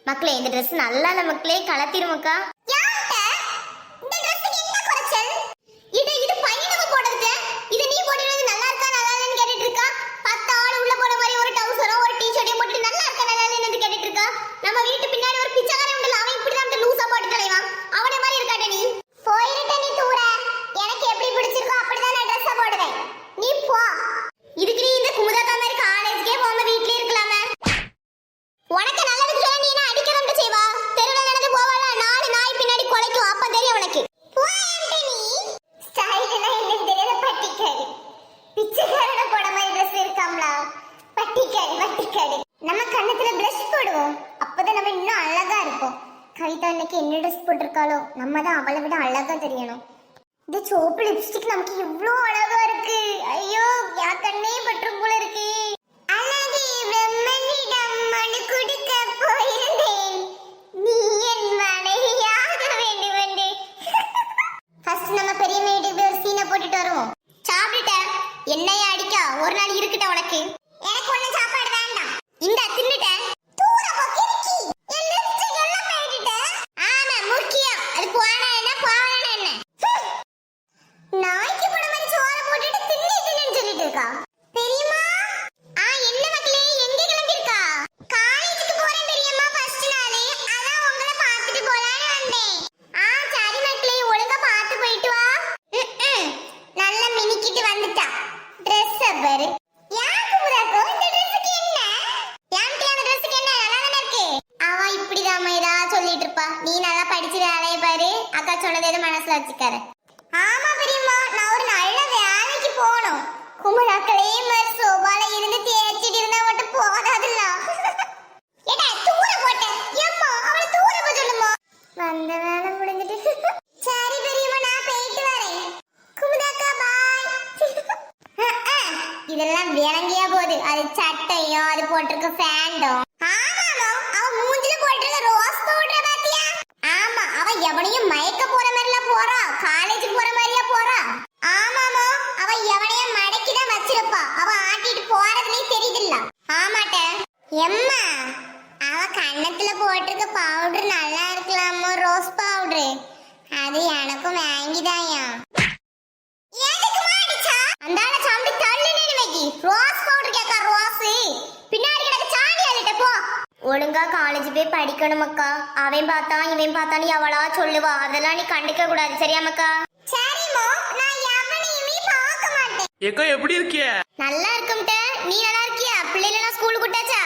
மக்களே இந்த Dress நல்லா இல்ல மக்களே, கலத்திருமக்கா. நம்ம கண்ணத்துல பிரஷ் போடுவோம், அப்பதான் நம்ம இன்னும் அழகா இருப்போம். கவிதா இன்னைக்கு என்ன ட்ரெஸ் போட்டிருக்காளோ, நம்ம தான் அவளை விட அழகா தெரியணும். இந்த சோப்பு லிப்ஸ்டிக் நமக்கு இவ்ளோ அழகா இருக்கு. ஐயோ என் கண்ணே பற்றும் போல இருக்கு. அழகே பிரம்மனிடம் மனு கொடுக்க போயிருந்தேன், நீ என் மனைவியாக வேண்டுமென்று. ஃபர்ஸ்ட் நம்ம பெரிய மேட்டுக்கு ஒரு சீனை போட்டுட்டு வருவோம். சாப்பிட்டுட்ட என்னைய அடிக்கா, ஒரு நாள் இருக்கட்ட உனக்கு. எனக்கு ஒண்ணு சாப்பாடு வேண்டாம், இந்த தின்னுட்டேன். தூர போக்கிருக்கி எல்லாம் எல்லாம் போயிடுட்ட. ஆமா முக்கியம், அது போனா என்ன போனா என்ன. நாய்க்கு போட மாதிரி சோறு போட்டுட்டு தின்னுன்னு சொல்லிட்டு இருக்கா. பெரியம்மா என்ன மக்களே, எங்க கிளம்பி இருக்கா? காலேஜுக்கு போறேன் பெரியம்மா, ஃபர்ஸ்ட் நாள். அதான் உங்களை பார்த்துட்டு போலான்னு வந்தேன். சரி மக்களே, ஒழுங்கா பார்த்து போயிட்டு வா. நல்ல மினிக்கிட்டு வந்துட்டா. ட்ரெஸ் பாரு. நீ நல்லா படிச்சு வேலைய பாரு, அக்கா சொன்னதை எதுவும் மனசுல வச்சுக்காரு. ஆமா பெரியம்மா, நான் ஒரு நல்ல வேலைக்கு போகணும். குமராக்களே மாதிரி சோபால இருந்து தேய்ச்சிட்டு இருந்தா மட்டும் போதாதுல்ல. ஏடா தூர போட்ட ஏம்மா, அவளை தூர போ சொல்லுமா. வந்த வேலை முடிஞ்சிட்டு. சரி பெரியம்மா, நான் போயிட்டு வரேன். குமுதாக்கா பாய். இதெல்லாம் விளங்கியா போகுது, அது சட்டையும் அது போட்டிருக்க ஃபேண்டும். எவனையும் மயக்க போற மாதிரில போறா, காலேஜுக்கு போற மாதிரியா போறா. ஆமாமா, அவ எவனையும் மடக்கிதான் வச்சிருப்பா, அவ ஆட்டிட்டு போறதுலயே தெரியுதுல்ல. ஆமாட்ட எம்மா, அவ கண்ணத்துல போட்டிருக்க பவுடர் நல்லா இருக்கலாமோ, ரோஸ் பவுடர். அது எனக்கும் வாங்கிதாயா. அந்தால சாம்பி தள்ளுனே வைக்கி. ரோஸ் பவுடர் கேக்கா, ரோஸ் பின்னாடி கிடக்கு, சாணி அள்ளிட்ட போ. ஒழுங்கா காலேஜ் போய் படிக்கணும் அக்கா. அவன் பார்த்தான் இவன் பார்த்தான்னு எவளா சொல்லுவா, அதெல்லாம் நீ கண்டிக்க கூடாது, சரியா மக்கா? சரிம்மா, நான் எவனையுமே பார்க்க மாட்டேன். ஏக்கா எப்படி இருக்கிய? நல்லா இருக்கும்ட்ட, நீ நல்லா இருக்கியா? பிள்ளைகளெல்லாம் ஸ்கூலுக்கு விட்டாச்சா?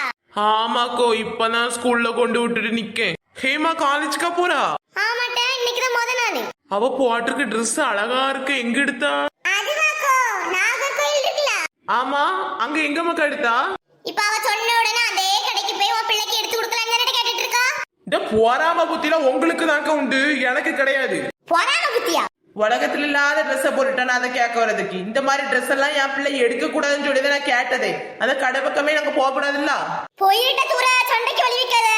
ஆமாக்கோ, இப்பதான் ஸ்கூல்ல கொண்டு விட்டுட்டு நிக்கேன். ஹேமா காலேஜ்க்கா போறா? ஆமாட்ட, இன்னைக்குதான் முத நாள். அவ போட்டிருக்க ட்ரெஸ் அழகா இருக்கு, எங்க எடுத்தா? அதுவாக்கோ, நாகர்கோயில் இருக்குல்ல. ஆமா, அங்க எங்க மக்கா எடுத்தா? இப்ப அவ சொன்ன உடனே அதே கடைக்கு போய் உன் பிள்ளைக்கு எடுத்து கொடுக்கலாம்னு கேட்டுட்டு இருக்கா. இந்த பொறாம புத்தில உங்களுக்கு தாக்க உண்டு, எனக்கு கிடையாது. பொறாம புத்தியா? உலகத்துல இல்லாத ட்ரெஸ் போட்டுட்டா நான் அதை கேட்க வரதுக்கு. இந்த மாதிரி ட்ரெஸ் எல்லாம் என் பிள்ளை எடுக்க கூடாதுன்னு சொல்லி நான் கேட்டதே. அந்த கடை பக்கமே நாங்க போக கூடாதுல்ல. போயிட்ட தூர சண்டைக்கு வழி வைக்காத.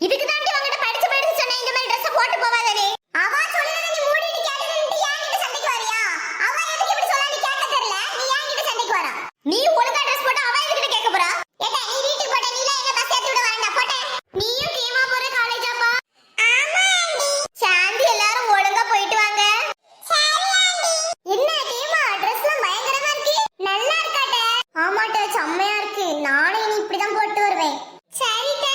இதுக்கு தாண்டி அவங்கிட்ட படிச்சு சொன்னேன், இந்த மாதிரி ட்ரெஸ் போட்டு போவாதே. அவ சொல்லுறத நீ மூடிட்டு கேட்டதுன்னு என்கிட்ட சண்டைக்கு வரியா? அவ எதுக்கு இப்படி சொல்ல, நீ கேட்க தெரியல, நீ என்கிட்ட சண்டைக்கு வரா. நீ ஒழுங்கா ட்ரெஸ் போட்டு அவ எதுக்கு கேட்க போறா? ஏடா நீ வீட்டுக்கு போட, நீ எல்லாம் என்ன பஸ் ஏத்தி விட வரேன்டா போடா. நீயும் கீமா போற காலேஜாப்பா? ஆமா ஆண்டி. சாந்தி எல்லாரும் ஒழுங்கா போயிட்டு வாங்க. சரி ஆண்டி. என்ன கீமா, ட்ரெஸ்லாம் பயங்கரமா இருக்கு, நல்லா இருக்காடா. ஆமாடா, செம்மையா இருக்கு. நானும் இனி இப்படி தான் போட்டு வருவேன். சரிடா.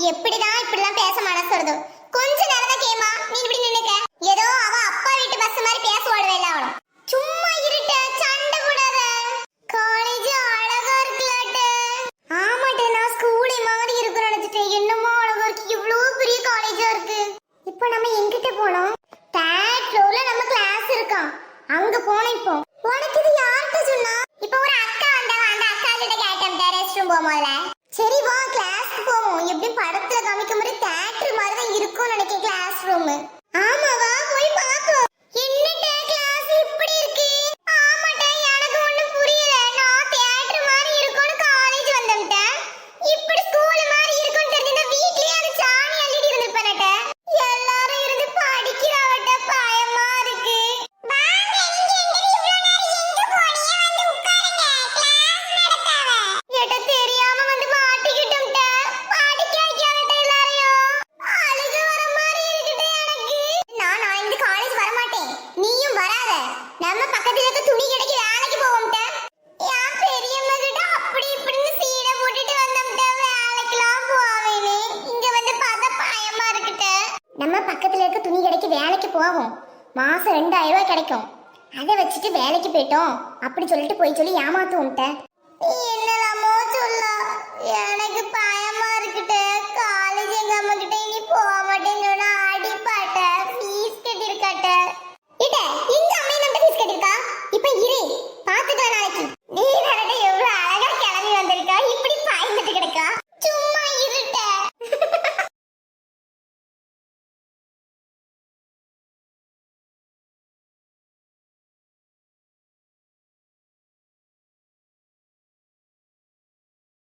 எப்படிதான் இப்படிலாம் பேச மனசு வருதோ கொஞ்ச நேரம் தான் கேமா நீ இப்படி நின்னுக்க ஏதோ அவ அப்பா வீட்டு பஸ் மாதிரி பேச ஓடவே அவளும் சும்மா இருட்ட சண்டை கூடாத காலேஜ் அழகா இருக்குலாட்ட ஆமாட்ட நான் ஸ்கூலே மாதிரி இருக்கு நினைச்சிட்டேன் என்னமோ அழகா இருக்கு இவ்வளவு பெரிய காலேஜா இருக்கு இப்போ நம்ம எங்கிட்ட போனோம் தேர்ட் ஃப்ளோர்ல நம்ம கிளாஸ் இருக்கான் அங்க போனோம் இப்போ உனக்கு இது யார்கிட்ட சொன்னா இப்போ ஒரு அக்கா வந்தாங்க அந்த அக்கா கிட்ட கேட்டேன் ரெஸ்ட் ரூம் போகும்போதுல சரி வா கிளாஸ்க்கு போவோம் எப்படி படத்துல காமிக்க மாதிரி தியேட்டர் மாதிரி தான் இருக்கும்னு நினைக்கிறேன் கிளாஸ் ரூம் ஆமா வா போய் பாப்போம் என்னட்ட கிளாஸ் இப்படி இருக்கு ஆமாட்ட எனக்கு ஒண்ணும் புரியல நான் தியேட்டர் மாதிரி இருக்கும்னு காலேஜ் வந்தேன்ட்டேன் இப்படி ஸ்கூல் மாதிரி இருக்கும்னு தெரிஞ்சா வீட்லயே அந்த சாணி அள்ளிட்டு இருந்திருப்பேன்ட்ட எல்லாரும் இருந்து படிக்கிறவட்ட பயமா இருக்கு வாங்க இங்க இவ்வளவு நேரம் எங்க போறீங்க வந்து உட்காருங்க கிளாஸ் நடத்தாவ ஏட்ட தெரியாம வந்து மாட்டிக்கிட்டோம்ட்ட படிக்க வைக்காதட்ட எல்லாரையும் அழுக வர மாதிரி இருக்குட்ட எனக்கு நான் இந்த காலேஜ் வர மாட்டேன் நீயும் வராத நம்ம பக்கத்துல இருக்க துணி கடைக்கு வேலைக்கு போவோம்ட்ட யார் பெரியம்மா கிட்ட அப்படி இப்படின்னு சீட போட்டுட்டு வந்தோம்ட்ட வேலைக்கெல்லாம் போவேனே இங்க வந்து பார்த்தா பயமா இருக்குட்ட நம்ம பக்கத்துல இருக்க துணி கடைக்கு வேலைக்கு போவோம் மாசம் 2000 ரூபாய் கிடைக்கும் அதை வச்சுட்டு வேலைக்கு போயிட்டோம் அப்படி சொல்லிட்டு போய் சொல்லி ஏமாத்துவோம்ட்ட